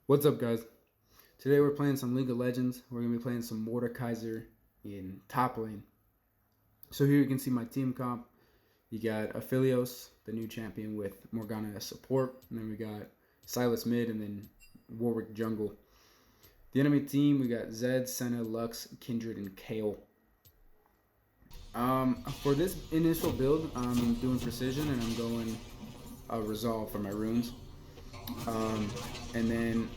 What's up, guys? Today we're playing some League of Legends. We're going to be playing some Mordekaiser in top lane. So here you can see my team comp. You got Aphelios, the new champion with Morgana as support. And then we got Sylas mid and then Warwick jungle. The enemy team, we got Zed, Senna, Lux, Kindred, and Kale. For this initial build, I'm doing precision and I'm going resolve for my runes. And then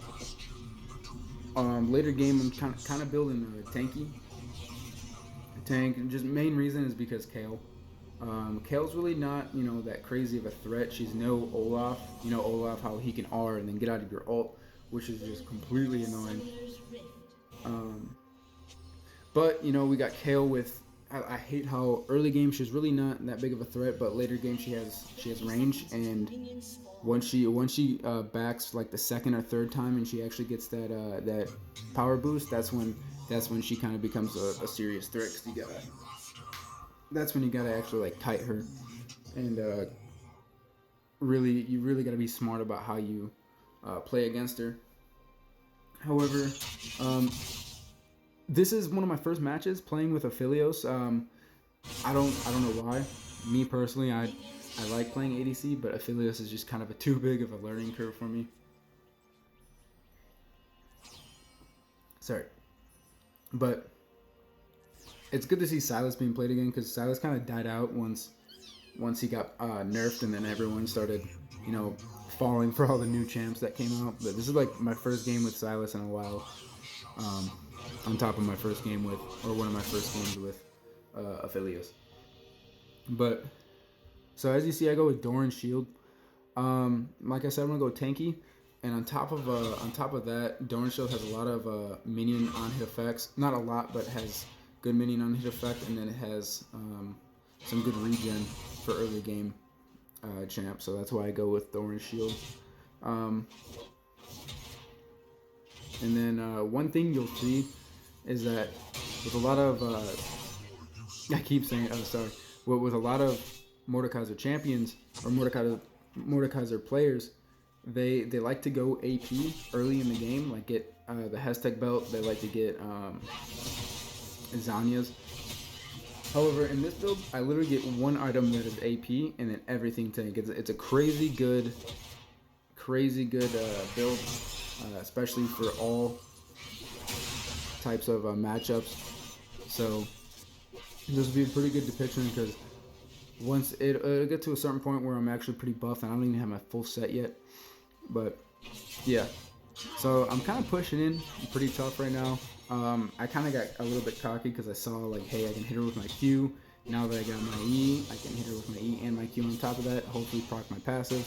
later game, I'm kind of building a tank. And just main reason is because Kale. Kale's really not, that crazy of a threat. She's no Olaf. You know Olaf, how he can R and then get out of your ult, which is just completely annoying. But we got Kale with. I hate how early game she's really not that big of a threat, but later game she has range, and once she backs like the second or third time and she actually gets that power boost, that's when she kind of becomes a serious threat. Cause that's when you gotta actually like kite her, and you really gotta be smart about how you play against her. However, this is one of my first matches playing with Aphelios. I don't know why. Me personally, I like playing ADC, but Aphelios is just kind of too big of a learning curve for me. Sorry, but it's good to see Sylas being played again, because Sylas kind of died out once he got nerfed, and then everyone started falling for all the new champs that came out. But this is like my first game with Sylas in a while. On top of my first game with, or one of my first games with Aphelios. But so as you see, I go with Doran Shield. Like I said, I'm gonna go tanky, and on top of that, Doran Shield has a lot of minion on hit effects. Not a lot, but has good minion on hit effect, and then it has some good regen for early game champ. So that's why I go with Doran Shield. And then one thing you'll see is that with a lot of I keep saying with a lot of Mordekaiser champions or Mordekaiser players, they like to go AP early in the game, like get the Hestek belt. They like to get Zanya's. However, in this build, I literally get one item that is AP and then everything tank. It's a crazy good build, especially for all types of matchups. So this would be a pretty good depiction, because once it'll get to a certain point where I'm actually pretty buff and I don't even have my full set yet. But yeah, so I'm kind of pushing in. I'm pretty tough right now. I kind of got a little bit cocky because I saw like, hey, I can hit her with my Q. Now that I got my E, I can hit her with my E and my Q on top of that. Hopefully proc my passive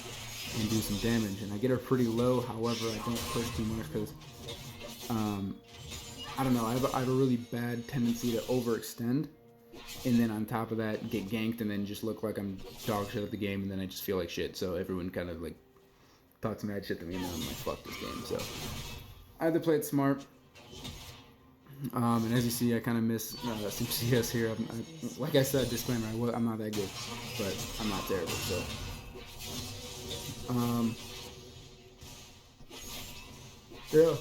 and do some damage. And I get her pretty low. However, I don't push too much because I don't know. I have a really bad tendency to overextend, and then on top of that, get ganked and then just look like I'm dog shit at the game, and then I just feel like shit. So everyone kind of like talks mad shit to me, and then I'm like, fuck this game. So I had to play it smart. And as you see, I kind of miss some CS here. Like I said, disclaimer, I'm not that good, but I'm not terrible. So, yeah.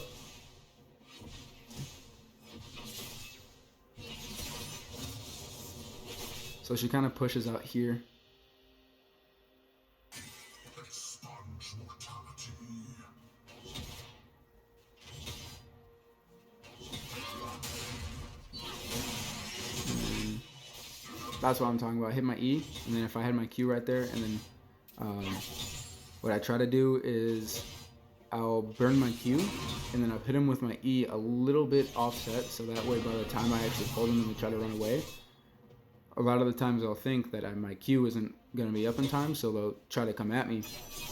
So she kind of pushes out here. That's what I'm talking about. I hit my E, and then if I had my Q right there, and then what I try to do is I'll burn my Q, and then I'll hit him with my E a little bit offset, so that way by the time I actually hold him and try to run away, a lot of the times I'll think that my Q isn't going to be up in time, so they'll try to come at me,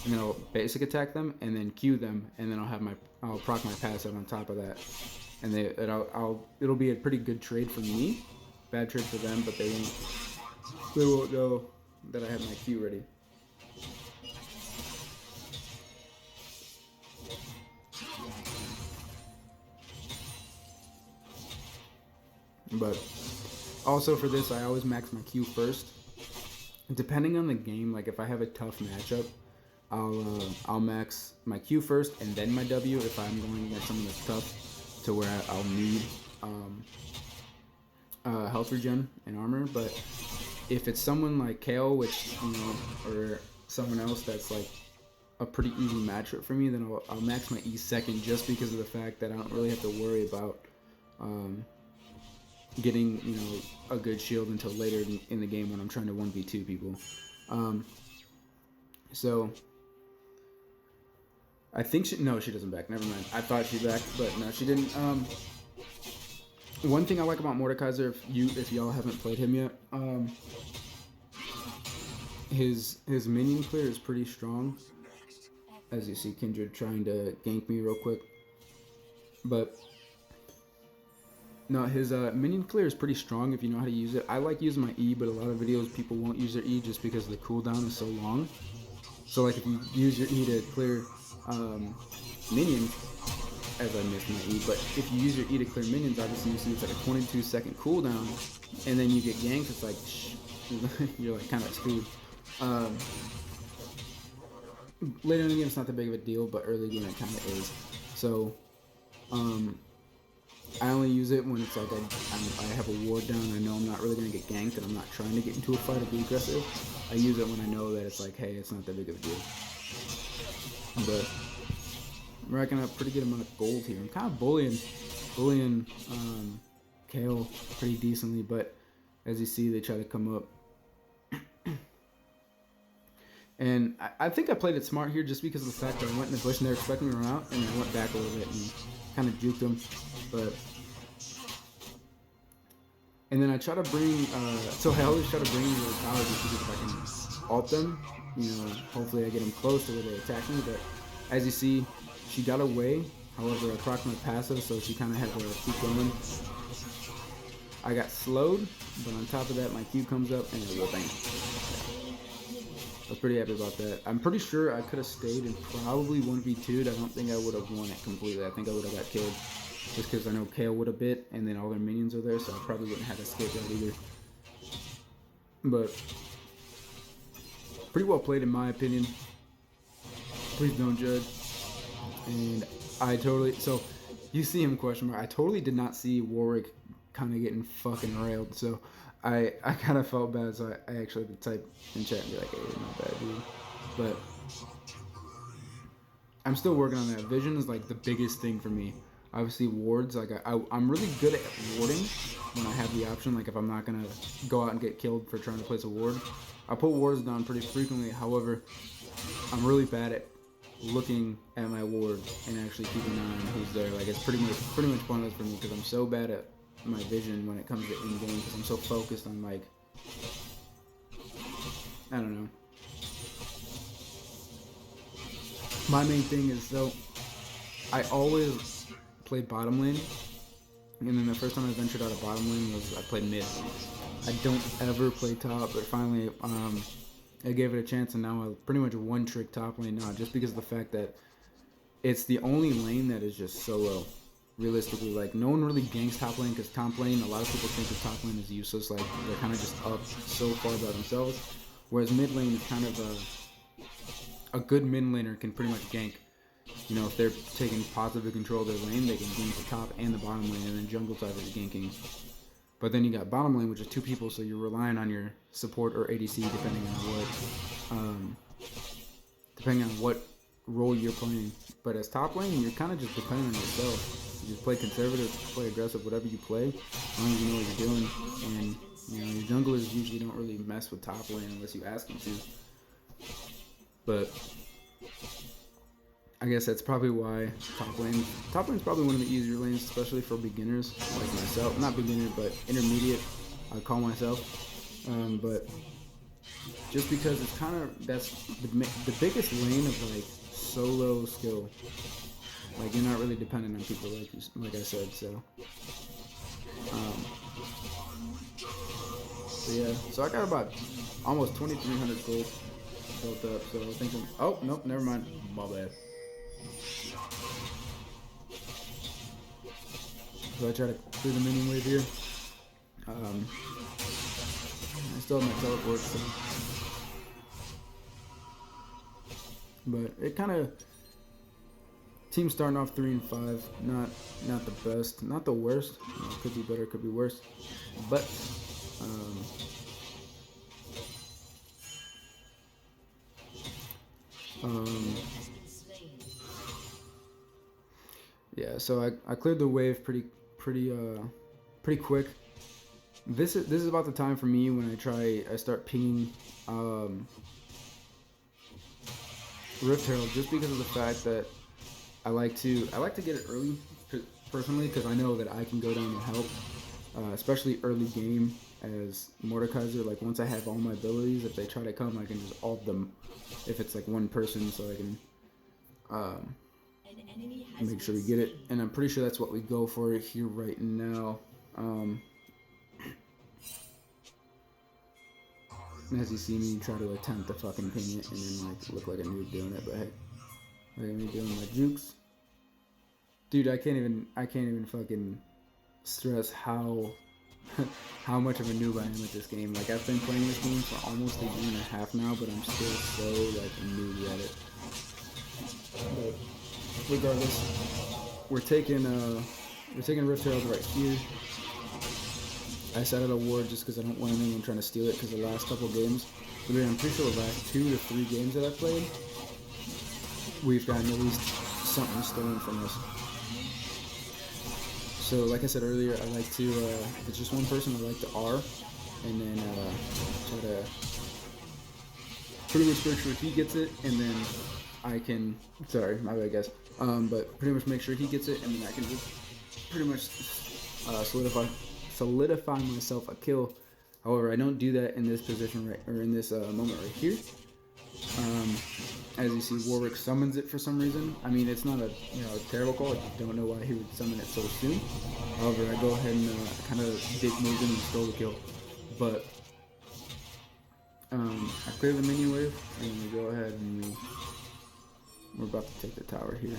and then I'll basic attack them, and then Q them, and then I'll proc my passive on top of that, and it'll be a pretty good trade for me. Bad trade for them, but they won't know that I have my Q ready. But also for this, I always max my Q first. Depending on the game, like if I have a tough matchup, I'll max my Q first and then my W if I'm going against someone that's tough, to where I'll need health regen and armor. But if it's someone like Kale, which or someone else that's like a pretty easy matchup for me, then I'll max my E second, just because of the fact that I don't really have to worry about getting a good shield until later in the game when I'm trying to 1v2 people. So I think she doesn't back. Never mind. I thought she backed, but no, she didn't. One thing I like about Mordekaiser, if y'all haven't played him yet, his minion clear is pretty strong. As you see, Kindred trying to gank me real quick, but no, his minion clear is pretty strong if you know how to use it. I like using my E, but a lot of videos people won't use their E just because the cooldown is so long. So like if you use your E to clear minions, as I missed my E, but if you use your E to clear minions, obviously you see it's like a 22-second cooldown, and then you get ganked, it's like you're like kind of screwed. Later in the game it's not that big of a deal, but early game it kind of is. So I only use it when it's like I have a ward down, I know I'm not really going to get ganked, and I'm not trying to get into a fight or be aggressive. I use it when I know that it's like, hey, it's not that big of a deal. But I'm racking up a pretty good amount of gold here. I'm kind of bullying Kale pretty decently, but as you see, they try to come up. And I think I played it smart here just because of the fact that I went in the bush and they were expecting me to run out, and I went back a little bit and kind of juked them. But and then I try to bring, so I always try to bring the tower just because if I can ult them, hopefully I get them close to where they attack me. But as you see, she got away. However, I procced my passive, so she kind of had to keep going. I got slowed, but on top of that, my Q comes up and it will bang. I was pretty happy about that. I'm pretty sure I could have stayed and probably 1v2'd. I don't think I would have won it completely. I think I would have got killed just because I know Kale would have bit, and then all their minions are there, so I probably wouldn't have escaped that either. But pretty well played in my opinion. Please don't judge. And so you see him question mark. I totally did not see Warwick kind of getting fucking railed, so I kind of felt bad, so I actually had to type in chat and be like, hey, not bad, dude. But I'm still working on that. Vision is like the biggest thing for me. Obviously wards, like I'm really good at warding when I have the option, like if I'm not gonna go out and get killed for trying to place a ward. I put wards down pretty frequently. However, I'm really bad at looking at my ward and actually keeping an eye on who's there. Like it's pretty much pointless for me because I'm so bad at my vision when it comes to in-game, because I'm so focused on, like, I don't know. My main thing is, so I always played bottom lane, and then the first time I ventured out of bottom lane was I played mid. I don't ever play top, but finally I gave it a chance, and now I pretty much one-trick top lane now, just because of the fact that it's the only lane that is just solo. Realistically, like, no one really ganks top lane, because top lane, a lot of people think that top lane is useless, like, they're kind of just up so far by themselves, whereas mid lane is kind of a good mid laner can pretty much gank. If they're taking positive control of their lane, they can gank the top and the bottom lane, and then jungle side is ganking. But then you got bottom lane, which is 2 people, so you're relying on your support or ADC, depending on what role you're playing. But as top lane, you're kind of just depending on yourself. You just play conservative, play aggressive, whatever you play, as long as you know what you're doing. And your junglers usually don't really mess with top lane unless you ask them to. But I guess that's probably why top lane is probably one of the easier lanes, especially for beginners like myself. Not beginner, but intermediate, I call myself. But just because it's kind of, that's the biggest lane of like solo skill. Like, you're not really dependent on people, like I said. So yeah, so I got about almost 2,300 gold built up. So I think oh nope, never mind, my bad. So I try to clear the minion wave here. I still have my teleport, so But it kind of team starting off 3-5, not the best, not the worst. You know, could be better, could be worse, but yeah. So I cleared the wave pretty quick. This is about the time for me when I start pinging Rift Herald, just because of the fact that I like to get it early personally, because I know that I can go down and help, especially early game as Mordekaiser. Like once I have all my abilities, if they try to come, I can just ult them if it's like one person, so I can make sure we get it. And I'm pretty sure that's what we go for here right now. As you see me try to attempt to fucking ping it and then like look like a noob doing it, but hey, look at me doing my jukes. Dude, I can't even fucking stress how much of a noob I am at this game. Like I've been playing this game for almost a year and a half now, but I'm still so like newbie at it. But regardless, we're taking Rift Herald right here. I set out a ward just because I don't want anyone trying to steal it, because the last couple games, I'm pretty sure the last 2 to 3 games that I've played, we've gotten at least something stolen from us. So like I said earlier, I like to, if it's just one person, I like to R, and then try to pretty much make sure he gets it, and then I can, sorry, my bad guys, but pretty much make sure he gets it, and then I can just pretty much solidify myself a kill. However, I don't do that in this position in this moment right here. As you see, Warwick summons it for some reason. I mean, it's not a terrible call. I just don't know why he would summon it so soon. However, I go ahead and kind of dick moved in and stole the kill. But I clear the minion wave, and we go ahead and we're about to take the tower here.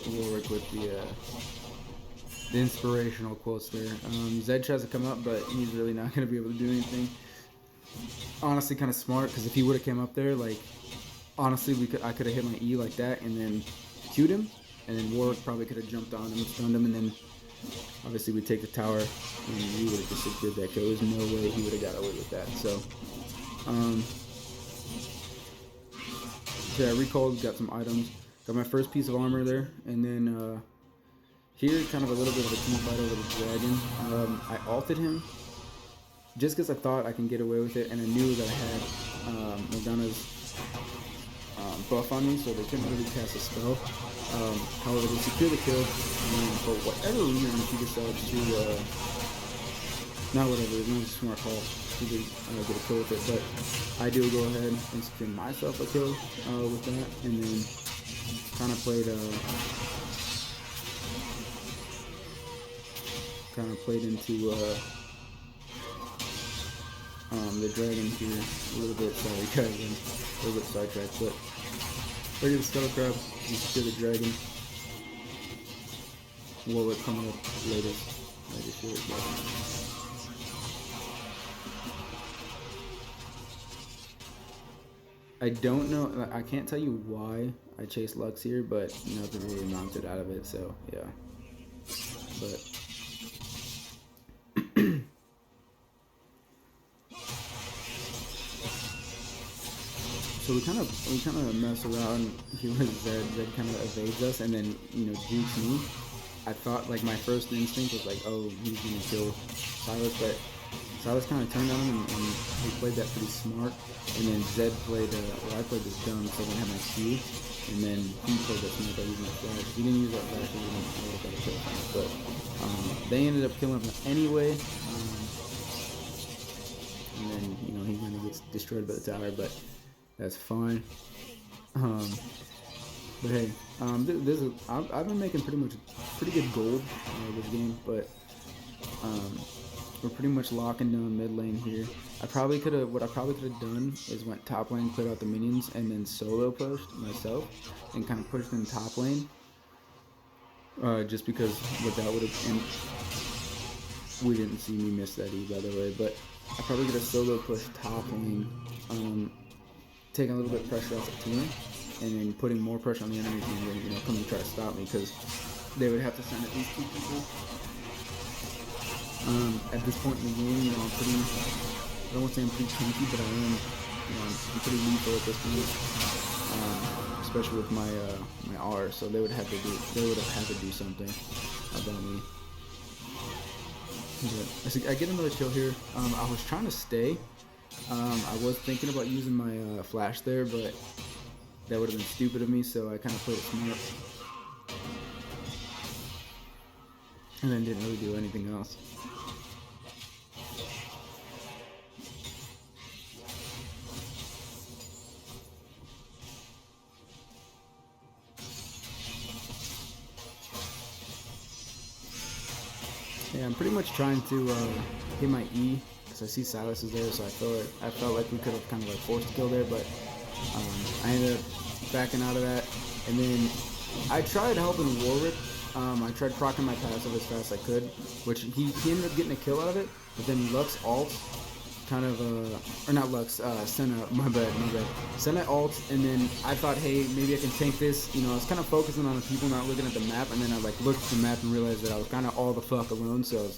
Warwick with the inspirational quotes there. Zed tries to come up, but he's really not going to be able to do anything. Honestly, kind of smart, because if he would have came up there, like, honestly, I could have hit my E like that and then queued him, and then Warwick probably could have jumped on him, stunned him, and then obviously we take the tower, and we would have just secured that kill. There's no way he would have got away with that. So, yeah, I recalled, got some items. Got my first piece of armor there, and then here, kind of a little bit of a team fight over the dragon. I ulted him just because I thought I can get away with it, and I knew that I had Morgana's buff on me, so they couldn't really cast a spell. However, they secure the kill, and for whatever reason, she decides to, not whatever, it was a smart call to get a kill with it, but I do go ahead and secure myself a kill with that, and then kind of played into the dragon here a little bit. Sorry guys, I'm a little bit sidetracked, but ready to scuttle crab, you secure the dragon. Warwick coming up later. I don't know, I can't tell you why I chased Lux here, but nothing really mounted out of it, so yeah. But so we kind of mess around here with Zed. Zed kind of evades us and then jukes me. I thought, like, my first instinct was like, oh, he's gonna kill Silas, but Silas kind of turned on him and he played that pretty smart. And then Zed played, I played this dumb, so I didn't have my Q. And then he played that smart by using that flash. If he didn't use that flash, he would have got a kill from it. But they ended up killing him anyway. And then, he kind of gets destroyed by the tower, but that's fine. But hey, I've been making pretty good gold this game, but we're pretty much locking down mid lane here. What I probably could have done is went top lane, cleared out the minions, and then solo pushed myself and kind of pushed in top lane. Just because what that would have, and we didn't see me miss that E by the way, but I probably could have solo pushed top lane, taking a little bit of pressure off the team, and then putting more pressure on the enemy team, you know, coming to try to stop me, because they would have to send at least 2 people. At this point in the game, you know, I'm pretty, I don't want to say I'm pretty tanky, but I am, you know, I'm pretty lethal at this point, especially with my my R. So they would have had to do something about me. But I get another kill here. I was trying to stay. I was thinking about using my flash there, but that would have been stupid of me. So I kind of played it smart, and then didn't really do anything else. Yeah, I'm pretty much trying to hit my E because I see Silas is there, so I felt like we could have kind of like forced a kill there, but I ended up backing out of that. And then I tried helping Warwick. I tried proccing my passive as fast as I could, which he ended up getting a kill out of it. But then Lux ult, kind of or not Lux, Senna, my bad. Senna ult, and then I thought, hey, maybe I can tank this. You know, I was kind of focusing on the people, not looking at the map, and then I like looked at the map and realized that I was kind of all the fuck alone, so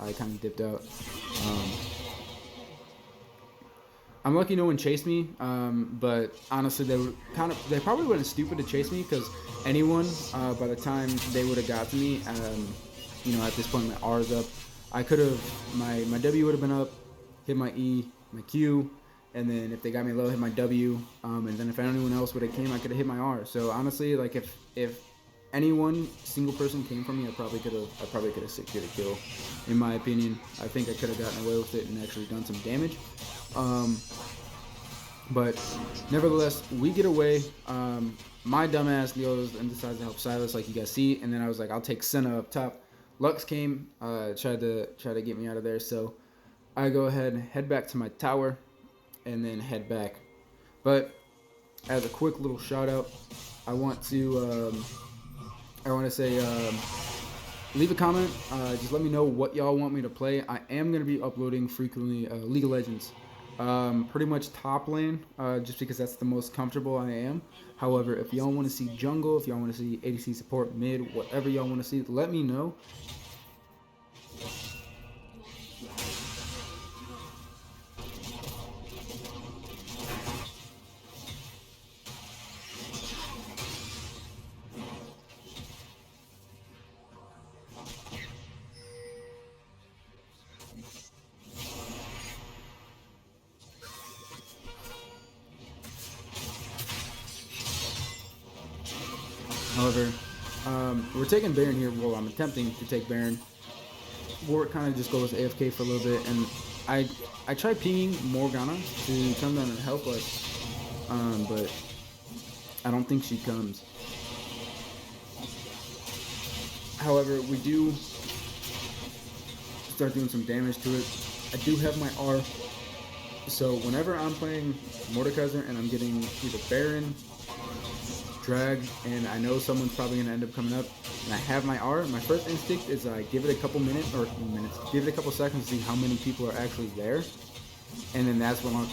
I kind of dipped out. I'm lucky no one chased me, but honestly, they probably would have been stupid to chase me, because anyone, by the time they would have got to me, you know, at this point my R's up, I could have, my W would have been up, hit my E, my Q, and then if they got me low, hit my W, and then if anyone else would have came, I could have hit my R. So honestly, like if anyone single person came from me, I probably could have secured a kill. In my opinion, I think I could have gotten away with it and actually done some damage. But nevertheless, we get away. My dumbass goes and decides to help Silas, like you guys see, and then I was like, I'll take Senna up top. Lux came, tried to get me out of there, so I go ahead and head back to my tower, and then head back. But as a quick little shout out, I want to say, leave a comment. Just let me know what y'all want me to play. I am gonna be uploading frequently League of Legends. Pretty much top lane, just because that's the most comfortable I am. However, if y'all want to see jungle, if y'all want to see ADC support, mid, whatever y'all want to see, let me know. However, we're taking Baron here. Well, I'm attempting to take Baron. Warwick kind of just goes AFK for a little bit, and I try pinging Morgana to come down and help us, but I don't think she comes. However, we do start doing some damage to it. I do have my R, so whenever I'm playing Mordekaiser and I'm getting either Baron, drag, and I know someone's probably going to end up coming up, and I have my R, my first instinct is give it a couple minutes, give it a couple seconds to see how many people are actually there, and then that's when I'll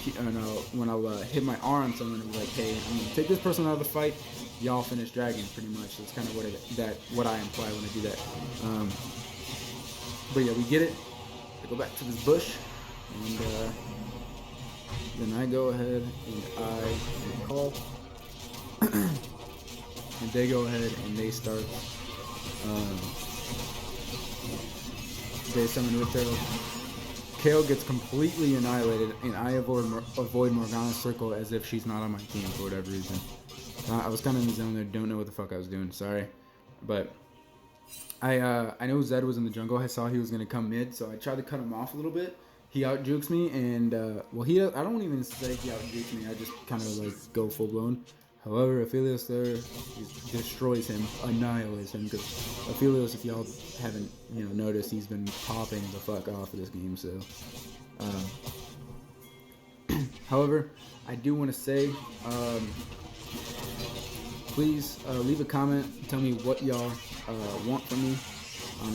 hit my R on someone and be like, hey, I'm going to take this person out of the fight, y'all finish dragging, pretty much. That's kind of what I imply when I do that. But yeah, we get it. I go back to this bush, and then I go ahead and I call. And they go ahead and they start, they summon with their Kale gets completely annihilated, and I avoid Morgana's circle as if she's not on my team for whatever reason. I was kind of in the zone there, don't know what the fuck I was doing, sorry. But I know Zed was in the jungle, I saw he was going to come mid, so I tried to cut him off a little bit. He out-jukes me, and, well, I don't even say he out-jukes me, I just kind of, like, go full-blown. However, Aphelios there destroys him, annihilates him. Because Aphelios, if y'all haven't noticed, he's been popping the fuck off of this game. So, however, I do want to say, please leave a comment. Tell me what y'all want from me.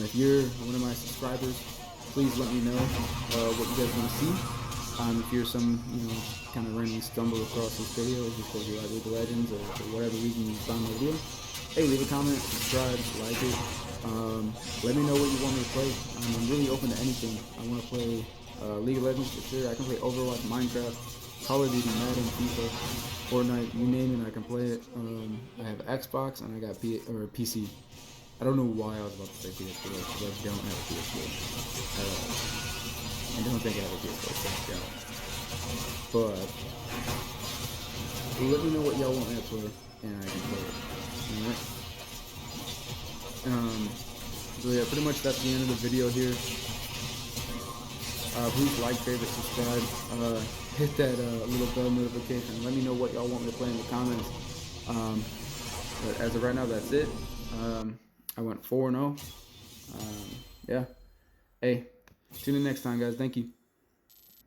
If you're one of my subscribers, please let me know what you guys want to see. If you're some, kind of randomly stumble across this video just because you like League of Legends or for whatever reason you found my video, hey, leave a comment, subscribe, like it. Let me know what you want me to play. I'm really open to anything. I want to play League of Legends for sure. I can play Overwatch, Minecraft, Call of Duty, Madden, FIFA, Fortnite, you name it, I can play it. I have Xbox and I got PC. I don't know why I was about to say PS4 because I don't have a PS4 at all. I don't think I have a PS4. But let me know what y'all want me to play, and I can play it. Alright. So yeah, pretty much that's the end of the video here. Please like, favorite, subscribe, hit that little bell notification. Let me know what y'all want me to play in the comments. But as of right now, that's it. I went 4-0. Yeah. Hey, tune in next time, guys. Thank you.